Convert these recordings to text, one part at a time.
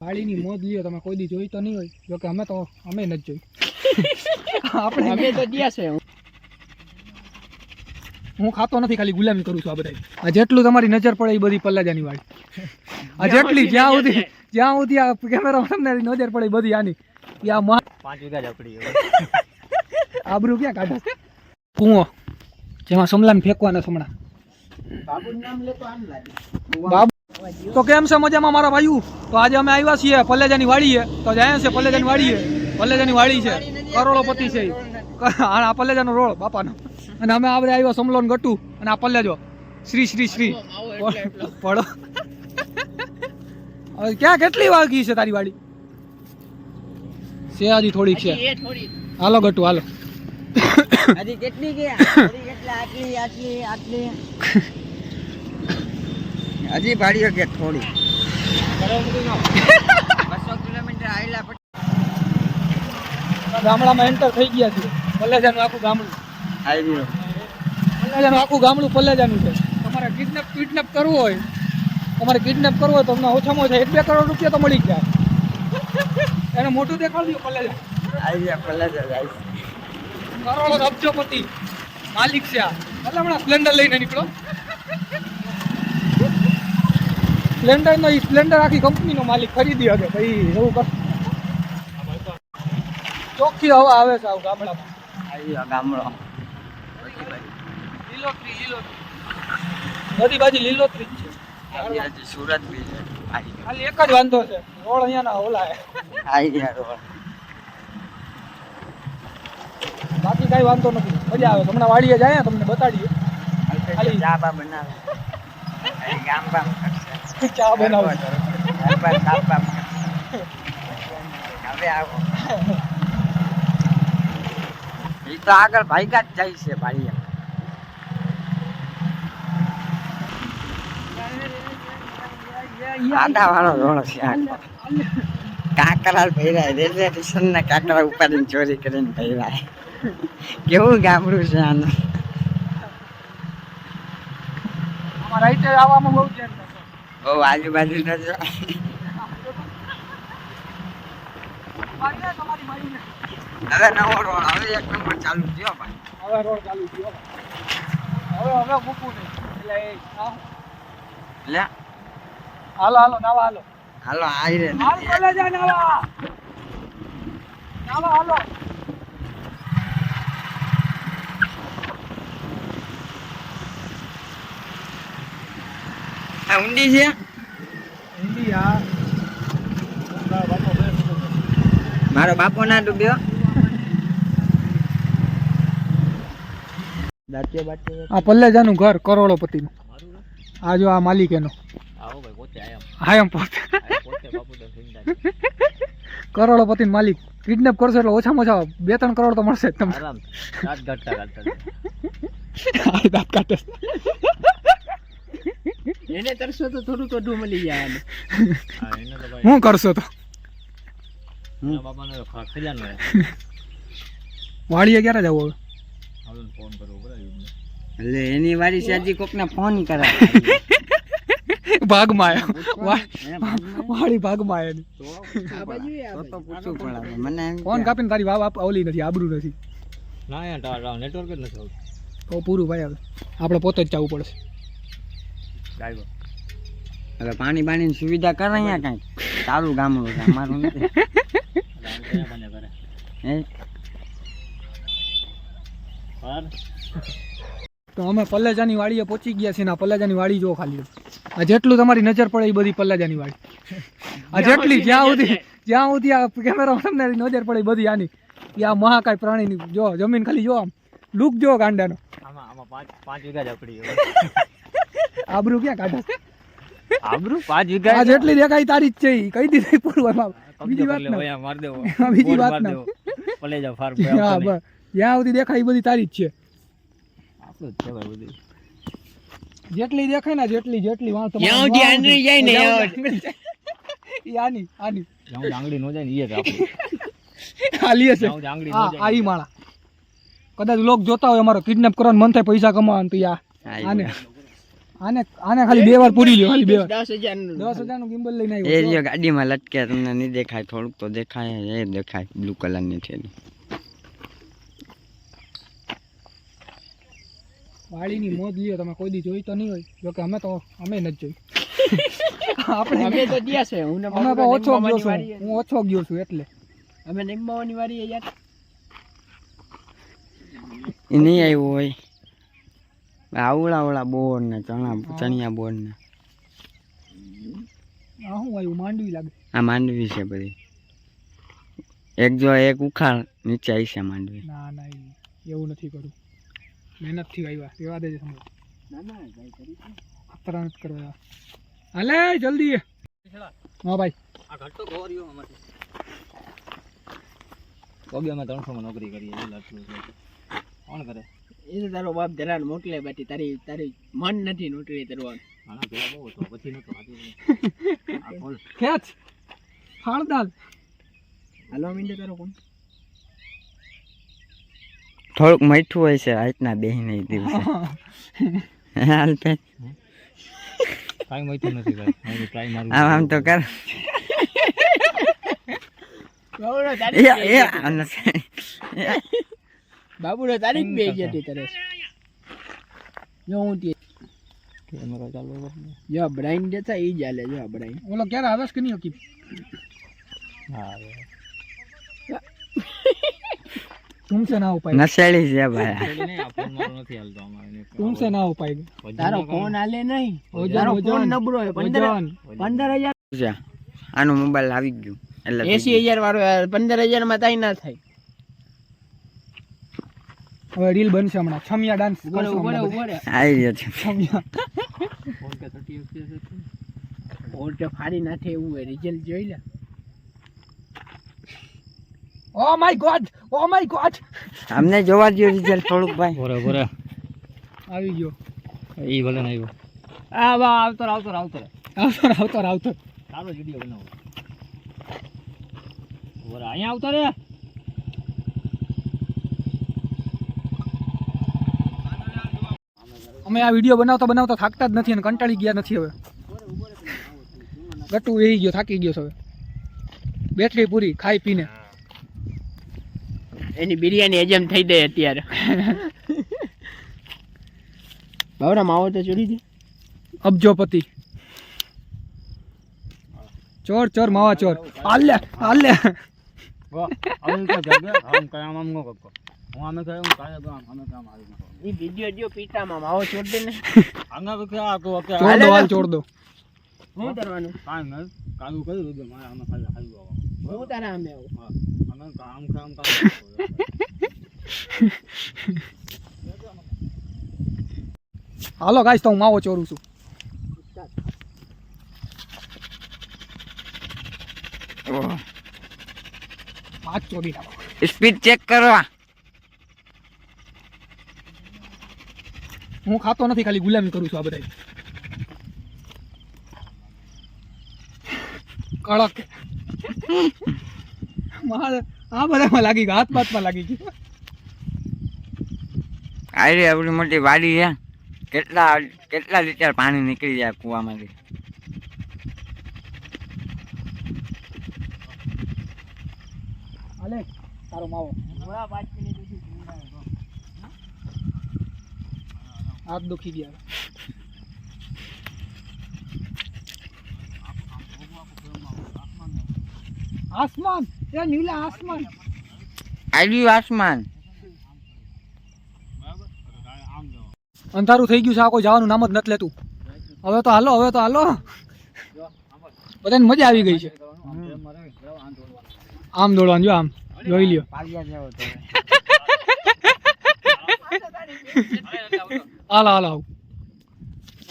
વાડીની મોજ લ્યો તમે કોઈ દી જોઈ તો નહીં હોય, જોકે અમે નથી જોઈ. આપણે અમે તો ગયા છે. હું ખાતો નથી, ખાલી ગુલામી કરું છું આ બધા. આ જેટલું તમારી નજર પડે એ બધી પલ્લાજાની વાડી. આ જેટલી જ્યાં સુધી આ કેમેરા તમને નજર પડે એ બધી આની. આ 5 વીઘા ઝપડી આબરૂ ક્યાં કાઢે કુવો જેમાં સમલાને ફેંકવાના સમણા. બાબુનું નામ લેતો આમ લાગે. બાબુ તો કેમ છે મજામાં મારા ભાઈઓ? તો આજે અમે આવ્યા છીએ પલ્લેજાની વાડીએ. તો જાય છે પલ્લેજાની વાડી છે, કરોડોપતિ છે આ પલ્લેજાનો રોડ બાપાનો. અને અમે આપણે આવ્યા સમલોન ગટુ અને આ પલ્લેજો શ્રી પડો. હવે ક્યાં કેટલી વાગી છે તારી વાડી? છે હજી થોડીક છે. હાલો ગટુ હાલો. હજી કેટલી ગયા? આટલી હજી ભાડીઓ કે થોડી 200 કિલોમીટર આયલા પછી ગામડામાં એન્ટર થઈ ગયા છે. પલ્લેજાનું આખું ગામડું આવી ગયું. પલ્લેજાનું આખું ગામડું પલ્લેજાનું છે. તમારે કિડનેપ કરવું હોય તો તમને ઓછામાં ઓછા 1-2 કરોડ રૂપિયા તો મળી જાય. એને મોટું દેખાડ્યું પલ્લેજા. આવી ગયા પલ્લેજા કરોડો અબજોપતિ માલિક છે આ. એટલે હમણાં સ્પ્લેન્ડર લઈને નીકળો. સ્પ્લેન્ડર આખી કંપનીનો માલિક ખરીદી હકે ભાઈ. એવું કર ચોખ્ખી હવા આવે છે આવું ગામડામાં. આવી ગામડો લીલોતરી બધી બાજુ લીલોતરી જ છે. સુરત બી છે. ખાલી એક જ વાંધો છે, રોડ અહીંયાના ઓલા છે. આવી ગયા રોડ. બાકી કઈ વાંધો નથી, મજા આવે. હમણાં વાડીએ જાય તમને બતાડીએ. ખાલી ચા બા બનાવે. ગામ બામ ચા બનાવે. હવે આવો. એ તો આગળ ભાઈગા જ જાય છે ભાઈ. આડા વાળો રોડ છે. કાકરા ભૈરા રેલવે સ્ટેશન ના કાકરા ઉપાડીને ચોરી કરીને ભૈરા. કેવું ગામડું છે આનું. રાઈટે આવવામાં બહુ ચેન્જ થશે. બહુ આજુબાજુ ન જો. હવે નવો રોડ, હવે 1 નંબર ચાલુ થયો ભાઈ. હવે રોડ ચાલુ થયો. હવે મૂકવું નહીં. એટલે લે હાલો નાવા હાલો. હાલો આઈ રે. હાલ પલ્લેજા નાવા. હાલો. આ ઊંડી છે. મારો બાપો ના ડૂબ્યો. આ પલ્લેજાનું ઘર કરોડોપતિનું. આ જો આ માલિક એનો. હા એમ પોતે કરોડોપતિ માલિક. કિડનેપ કરશો એટલે ઓછામાં ઓછા 2-3 કરોડ તો મળશે જ તમને. એને કરશો તો થોડું કડું મળી જાય. હું કરશો તો વાડીએ ક્યારે જવું? એટલે એની વાડી છે હજી કોકને ફોન કરાય. ભાગમાં વાડી ભાગમાં એની તો પૂછવું પડે મને. ફોન કાપીને તારી વાવ આવલી નથી, આબરૂ નથી. ના યાર નેટવર્ક જ નથી આવતું. તો પૂરું ભાઈ. હવે આપણે પોતે જ જવું પડશે. હવે પાણીની સુવિધા કરે અહીંયા કઈ સારું ગામડું છે અમારું નથી. તો અમે પલ્લેજાની વાડીએ પહોંચી ગયા છીએ. પલ્લેજાની વાડી જો ખાલી આ જેટલું તમારી નજર પડે એ બધી પલ્લેજાની વાડી. આ જેટલી જ્યાં સુધી આ કેમેરા તમને નજર પડે એ બધી આની. આ મહાકાય પ્રાણીની જો જમીન ખાલી જો આમ લુક જો ગાંડાનો. આમાં 5 વીઘા ઝપડી. આબરૂ ક્યાં કાઢે? આબરૂ 5 વીઘા. આ જેટલી દેખાય તારી જ છે. કહી દીધી પૂર્વમાં. બીજી વાત ના. પલ્લેજા ફાર્મ. જ્યાં સુધી દેખાય એ બધી તારી જ છે. જેટલી દેખાય ને જેટલી વાં આની આંગળી નો જાય ને એ જ આપણે ખાલી છે. આ ઈ માળા કદાચ લોક જોતા હોય અમારો કિડનેપ કરવાનું મન થાય પૈસા કમાવાનું તો આને આને ખાલી 2 વાર પૂરી લ્યો, ખાલી 2 વાર 10,000 10,000 નું ગિમ્બલ લઈને એ આવ્યો રહ્યો ગાડીમાં લટકે તમને નહીં દેખાય, થોડુંક તો દેખાય, એ દેખાય બ્લુ કલરની થેલી. વાડીની મોજ લ્યો તમે, કોઈ દી જોઈ તો નહીં હોય, જો કે અમે નથી જોઈ. આપણે અમે તો ગયા છે, હું ને અમે તો ઓછો ગયો છું, હું ઓછો ગયો છું એટલે અમે નિમ્બાવાની વારી યાર. એ નહીં આવ્યું હોય આવડા બોર ને ચણિયા બોર ને. આ શું આવ્યું? માંડવી લાગે. આ માંડવી છે બધી. એક જો એક ઉખાડ નીચે આવી છે માંડવી. ના એવું નથી કરું, મહેનત થી આવ્યા એવા દેજે સમજ. ખતરા નથી કરવા. હાલે જલ્દી. હા ભાઈ, આ ઘટતો ગોરીઓ અમારે કોબી અમે 300 માં નોકરી કરીએ એ લાગતું છે. કોણ કરે? એ તો તારો બાપ ધરાન મોકલે, બાકી તારી મન નથી નોકરી કરવાનું. આના પેલા બહુ હતો, પછી નતો હાથી. આ કોણ? ખેંચ ફાળદાલ. હાલો મિનિટ તારો કોણ? થોડુંક મીઠું હોય છે રાતના બેહી નહીં દિવસે. હાલ પે કાઈ મઈતું નથી ભાઈ, હું ટ્રાય મારું. આમ તો કર. બાબુનો એ તારીખ બાબુનો તારીખ બે જતી તરસ. જો હું તે કેમેરો ચાલુ કર. જો બ્રાઇન જતા ઈ જ હાલે. જો બ્રાઇન ઓલો ક્યારે આવે છે કે નહીં હકી? હા तुमसे ना हो पाएगा, નસેડી છે ભાઈ. છોડી નહીં, આ ફોન મારો નથી હાલતો અમારે. तुमसे ना हो पाएगा. તારો ફોન હાલે નહીં, વજન, તારો વજન, ફોન નબળો હોય. 15,000 છે. આનું મોબાઈલ આવી ગયું એટલે 80,000 વાળો 15,000 માં તાઈ ના થાય. હવે રીલ બનશે હમણાં, છમિયા ડાન્સ ઉભો રે, ઉભો રે, ઉભો રે. આવી રહ્યો છે. છમિયા. ફોન કે 30 FPS હતો. ઓર કે ફાડી નાખે એવું હોય. રિઝલ્ટ જોઈ લે. Oh my God, oh my God. અમને જોવા દો રિઝલ્ટ થોડુંક ભાઈ. બોરે આવી ગયો. ઈ ભલે નહીં આવ્યો. આ બા આવતો આવતો. ચાલો વિડિયો બનાવો. બોરે અહીંયા આવતો રે. અમે આ વિડીયો બનાવતા થાકતા જ નથી અને કંટાળી ગયા નથી. હવે ગટુ વેહી ગયો, થાકી ગયો છે. હવે બેટરી પૂરી ખાઈ પીને. એની બિરયાની હજમ થઈ ગઈ અત્યારે. બાવડા માવો તો ચોરી દે. અબજોપતિ ચોર માવા ચોર. હાલે ગો આમ તો જગે આમ કામ આમ નો કરતો. હું આમે કહે હું કાય આમ આમે કામ આવી. ઈ વિડિયો જો પીટામાં માવો છોડ દે ને. આંગા કે આ તો ઓકે ચોર દો. શું કરવાનું? કાઈ ન કાલુ કર્યું દે મારે આમે ખાલી ખાઈ આવો. હું તારા આમે આવું. હા આમે કામ હાલો ગાઈસ, તો હું માવો ચોરું છું. પાંચ ચોરી નાખો. સ્પીડ ચેક કરો. હું ખાતો નથી, ખાલી ગુલામી કરું છું આ બધા. કડક આ બધામાં લાગી ગયું, હાથમાં લાગી ગયું. આરી આવડી મોટી વાડી છે. કેટલા લીટર પાણી નીકળી જાય કુવામાંથી. હાલે તારો માવો. હાથ દુખી ગયા. આસમાન, એ નીલા આસમાન. આવ્યું આસમાન. અંધારું થઈ ગયું છે, આ કોઈ જવાનું નામ જ નથી લેતું. હવે તો હાલો બધાને મજા આવી ગઈ છે. આમ દોડવાનું, જો આમ જોઈ લ્યો.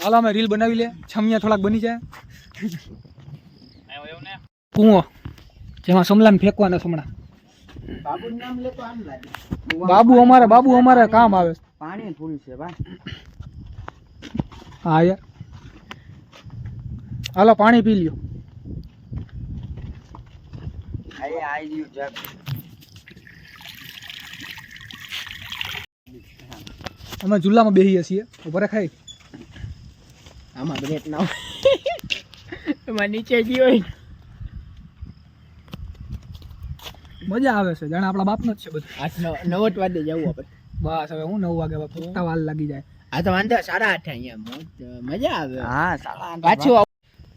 હાલો અમે રીલ બનાવી લે. છમિયા થોડાક બની જાય. કુવો જેમાં સમલાને ફેંકવાના સમણા. બાબુનું નામ લે તો આમ લાગે. બાબુ અમારે કામ આવે. પાણી ફૂલ છે ભાઈ. હા યાર, હાલો પાણી પી લ્યો. આવી જગ. અમે ચૂલામાં બેસીએ છીએ, ઉભા ખાઈ. આમાં બ્રેક ના હોય એમાં નીચે ગયો હોય ને. મજા આવે છે જાણે આપણા બાપનો જ છે બધું. 8-9 વાગે જવું આપણે. બસ હવે હું 9 વાગે પૂછતા વાર લાગી જાય. આ તો વાંધો 8:30 અહીંયા મજા આવે. હા સાલા પાછું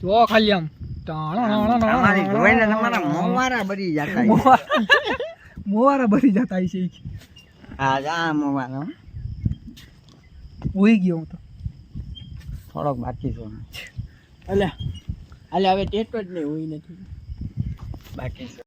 જો ખાલી આમ તમારી જોઈને તમારા મોવારા બરી જતા મોવારા ભરી જતા છે. હા જા મોવારા ઉઈ ગયો હું તો. થોડોક બાકી છે અલે હવે ટેટો જ નહીં હોય નથી બાકી છે